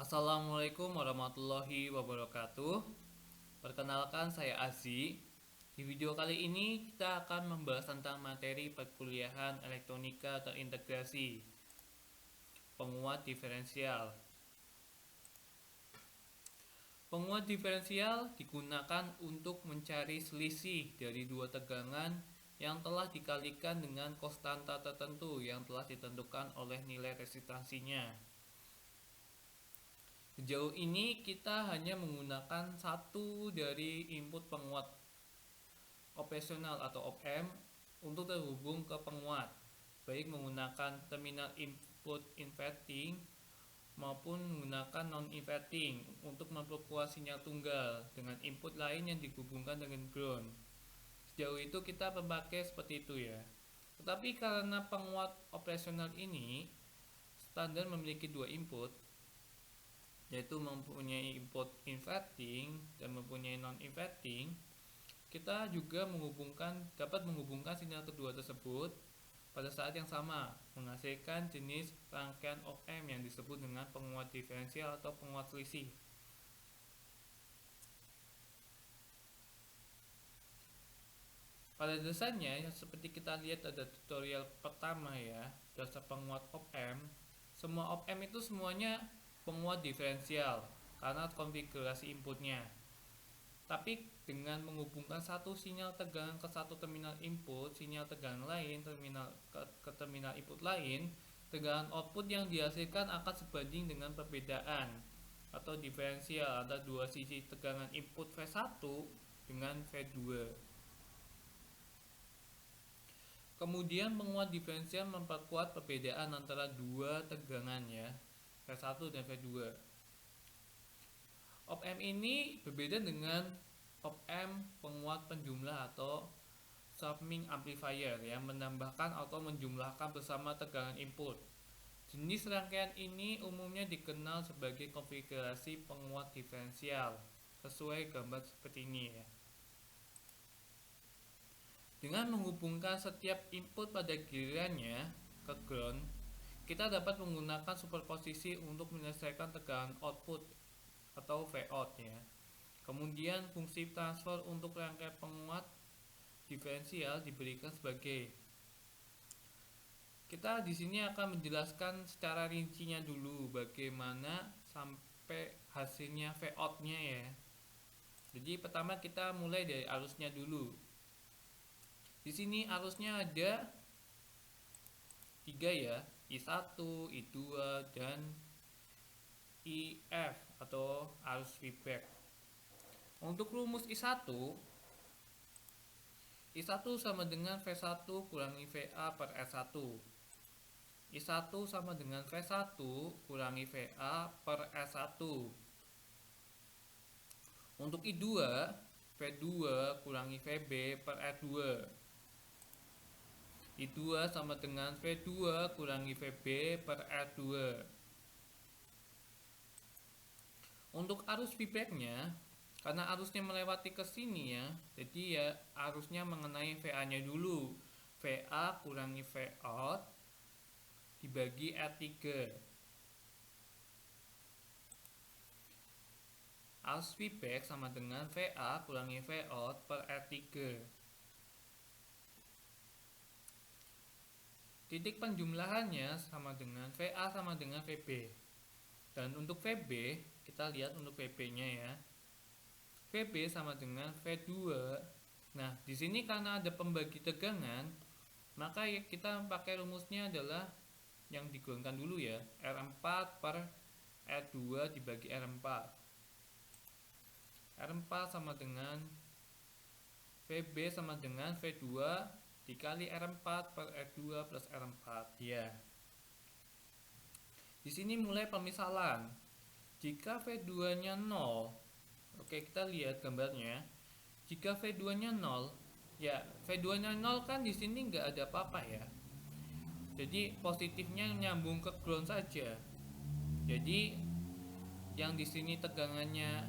Assalamualaikum warahmatullahi wabarakatuh. Perkenalkan, saya Azi. Di video kali ini kita akan membahas tentang materi perkuliahan elektronika terintegrasi, penguat diferensial. Penguat diferensial digunakan untuk mencari selisih dari dua tegangan yang telah dikalikan dengan konstanta tertentu yang telah ditentukan oleh nilai resistansinya. Sejauh ini kita hanya menggunakan satu dari input penguat operasional atau op-amp untuk terhubung ke penguat, baik menggunakan terminal input inverting maupun menggunakan non-inverting untuk memperkuat sinyal tunggal dengan input lain yang dihubungkan dengan ground. Sejauh itu kita memakai seperti itu ya. Tetapi karena penguat operasional ini standar memiliki dua input, yaitu mempunyai input inverting dan mempunyai non-inverting, kita juga dapat menghubungkan sinyal kedua tersebut pada saat yang sama, menghasilkan jenis rangkaian op-amp yang disebut dengan penguat diferensial atau penguat selisih. Pada dasarnya, seperti kita lihat pada tutorial pertama ya, dasar penguat op-amp, semua op-amp itu semuanya penguat diferensial karena konfigurasi inputnya. Tapi dengan menghubungkan satu sinyal tegangan ke satu terminal input, sinyal tegangan lain ke terminal input lain, tegangan output yang dihasilkan akan sebanding dengan perbedaan atau diferensial antara dua sisi tegangan input V1 dengan V2. Kemudian penguat diferensial memperkuat perbedaan antara dua tegangan ya, V1 dan V2. Op-amp ini berbeda dengan op-amp penguat penjumlah atau summing amplifier yang menambahkan atau menjumlahkan bersama tegangan input. Jenis rangkaian ini umumnya dikenal sebagai konfigurasi penguat diferensial, sesuai gambar seperti ini ya. Dengan menghubungkan setiap input pada gilirannya ke ground, kita dapat menggunakan superposisi untuk menyelesaikan tegangan output atau Vout ya. Kemudian fungsi transfer untuk rangkaian penguat diferensial diberikan sebagai, kita di sini akan menjelaskan secara rincinya dulu bagaimana sampai hasilnya Vout-nya ya. Jadi pertama kita mulai dari arusnya dulu. Di sini arusnya ada 3 ya, I1, I2 dan IF atau arus feedback. Untuk rumus I1 sama dengan V1 kurangi VA per S1. I1 sama dengan V1 kurangi VA per S1. Untuk I2, V2 kurangi VB per R2. I2 sama dengan V2 kurangi VB per R2. Untuk arus feedbacknya, karena arusnya melewati ke sini ya, jadi ya arusnya mengenai VA-nya dulu. VA kurangi Vout dibagi R3. Arus feedback sama dengan VA kurangi Vout per R3. Titik penjumlahannya sama dengan VA sama dengan VB. Dan untuk VB, kita lihat untuk VB-nya ya. VB sama dengan V2. Nah, di sini karena ada pembagi tegangan, maka kita pakai rumusnya adalah yang digolongkan dulu ya, R4 per R2 dibagi R4. R4 sama dengan VB sama dengan V2 dikali R4 per R2 plus R4 ya. Di sini mulai pemisalan. Jika V2-nya 0, oke kita lihat gambarnya. Jika V2-nya 0, ya V2-nya 0 kan di sini nggak ada apa-apa ya. Jadi positifnya nyambung ke ground saja. Jadi yang di sini tegangannya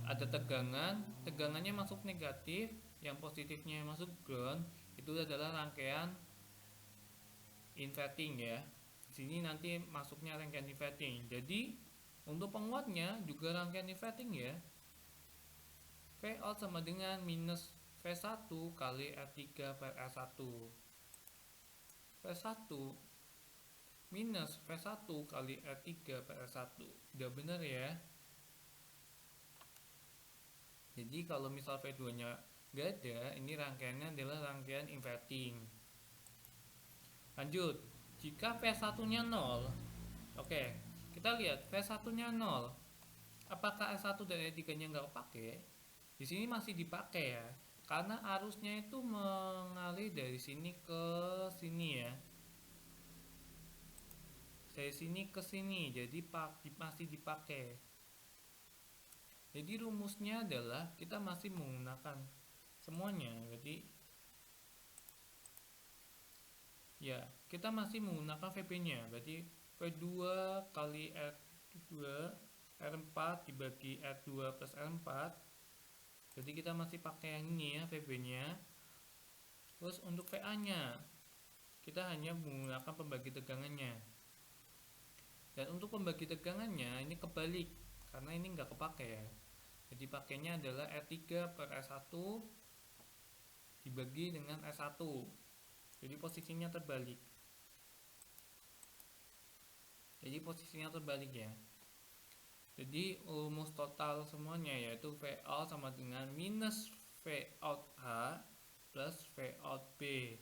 ada tegangannya masuk negatif, yang positifnya masuk ground, itu adalah rangkaian inverting ya. Di sini nanti masuknya rangkaian inverting. Jadi Untuk penguatnya juga rangkaian inverting ya. V out sama dengan minus V1 kali R3 per R1. V1 minus V1 kali R3 per R1. Udah bener ya. Jadi kalau misal V2 nya gak ada, ini rangkaiannya adalah rangkaian inverting. Lanjut, jika V1 nya 0, oke, kita lihat V1 nya 0, apakah R1 dan R3 nya nggak pakai? Di sini masih dipakai ya, karena arusnya itu mengalir dari sini ke sini ya, dari sini ke sini, jadi masih dipakai. Jadi rumusnya adalah kita masih menggunakan semuanya. Jadi ya, kita masih menggunakan VP-nya. Berarti V2 kali R2 R4 dibagi R2 plus R4. Jadi kita masih pakai yang ini ya, VP-nya. Terus untuk VA-nya kita hanya menggunakan pembagi tegangannya. Dan untuk pembagi tegangannya ini kebalik, karena ini nggak kepake ya. Jadi pakainya adalah R3 per S1 dibagi dengan S1. Jadi posisinya terbalik. Ya. Jadi rumus total semuanya yaitu Vout sama dengan minus Vout H plus Vout B.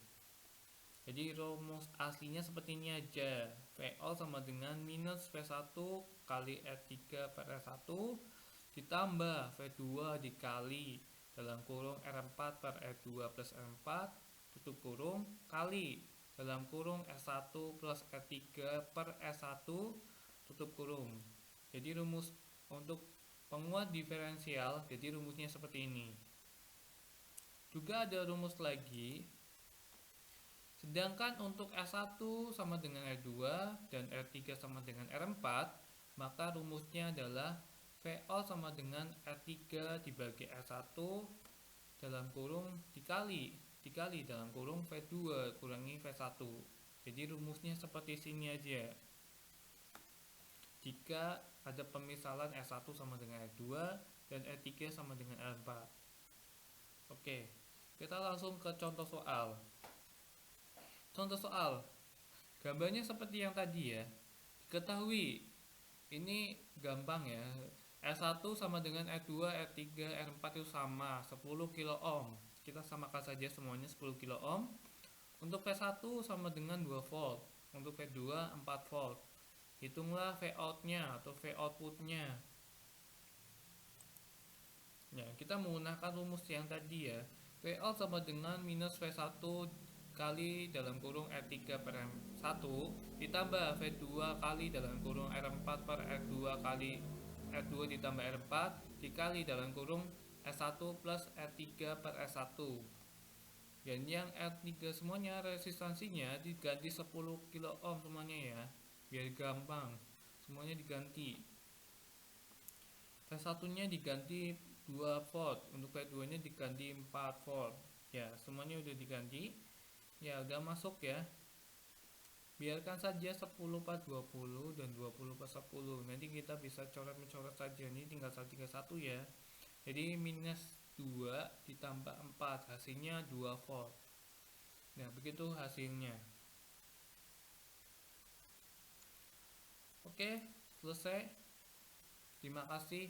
Jadi rumus aslinya seperti ini aja. Vout sama dengan minus V1 kali R3 per R1 ditambah V2 dikali dalam kurung R4 per R2 plus R4 tutup kurung kali dalam kurung S1 plus R3 per S1 tutup kurung. Jadi rumus untuk penguat diferensial, jadi rumusnya seperti ini. Juga ada rumus lagi. Sedangkan untuk S1 sama dengan R2 dan R3 sama dengan R4, maka rumusnya adalah Vout sama dengan R3 dibagi R1 dalam kurung dikali dalam kurung V2 kurangi V1. Jadi rumusnya seperti sini aja. Jika ada pemisalan R1 sama dengan R2 dan R3 sama dengan R4. Oke, kita langsung ke contoh soal. Contoh soal, gambarnya seperti yang tadi ya. Diketahui, ini gampang ya. R1 sama dengan R2, R3, R4 itu sama 10 kilo ohm. Kita samakan saja semuanya 10 kilo ohm. Untuk V1 sama dengan 2 volt. Untuk V2 4 volt. Hitunglah Vout-nya atau Voutput-nya. Ya, kita menggunakan rumus yang tadi ya. Vout sama dengan minus V1 kali dalam kurung R3 per R1 ditambah V2 kali dalam kurung R4 per R2 kali R2 ditambah R4 dikali dalam kurung S1 plus R3 per S1. Dan yang R3 semuanya resistansinya diganti 10 kilo ohm semuanya ya, biar gampang semuanya diganti. V1 nya diganti 2 volt, untuk V2 nya diganti 4 volt ya, semuanya udah diganti ya, udah masuk ya. Biarkan saja 10 per 20 dan 20 per 10. Nanti kita bisa coret-mencoret saja, ini tinggal 1 ya. Jadi minus 2 ditambah 4 hasilnya 2 volt. Nah, begitu hasilnya. Oke, selesai. Terima kasih.